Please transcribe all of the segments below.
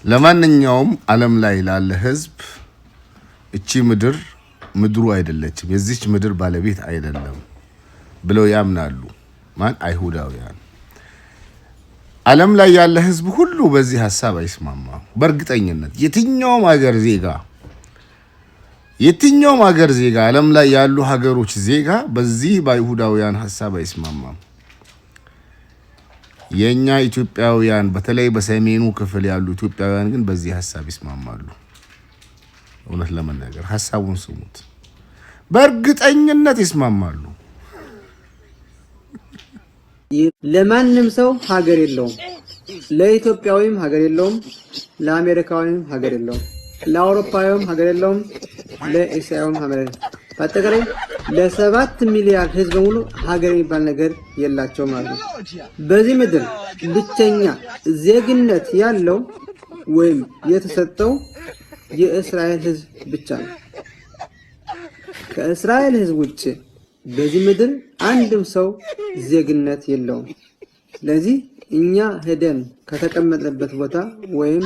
ለማንኛውም ዓለም ላይ ላለ ህዝብ እቺ ምድሩ አይደለችም የዚች ምድር ባለቤት አይደለም ብለው ያምናሉ ማን አይሁዳውያን ዓለም ላይ ያለ ህዝብ ሁሉ በዚህ ሐሳብ አይስማማም በእርግጠኝነት የትኛውም ሀገር ዜጋ ዓለም ላይ ያሉ ሀገሮች ዜጋ በዚህ በአይሁዳውያን ሐሳብ አይስማማም የኛ ኢትዮጵያውያን በተለይ በሰሜኑ ክፍል ያሉ ኢትዮጵያውያን ግን በዚህ ሐሳብ ይስማማሉ እውነት ለመናገር ሐሳቡን ስሙት በእርግጠኝነት ይስማማሉ ለማንም ሰው ሀገር የለውም ለኢትዮጵያዊም ሀገር የለውም ለአሜሪካዊም ሀገር የለውም ለአውሮፓዊም ሀገር የለውም ለእስያዊም ሀገር በአጠቃላይ ለ7 ሚሊዮን ህዝብ ሙሉ ሀገር የሚባል ነገር የላቸው ማለት ነው በዚህ ምድር ብቸኛ ዜግነት ያለው ወይም የተሰጠው የእስራኤል ህዝብ ብቻ ነው ከእስራኤል ህዝብ ውጪ በዚህ ምድር አንድም ሰው ዜግነት የለውም ስለዚህ እኛ ሄደን ከተቀመጥንበት ቦታ ወይም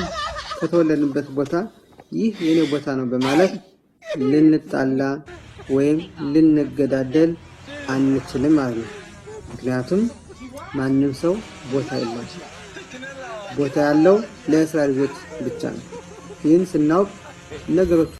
ከተወለድንበት ቦታ ይህ የኔ ቦታ ነው በማለት ልንጣላ ወይም ልንገዳደል አንችልም ማለት ነው ምክንያቱም ማንንም ሰው ቦታ የለውም ቦታ ያለው ለእስራኤል ልጆች ብቻ ነው ይህን ስናውቅ ነገሮች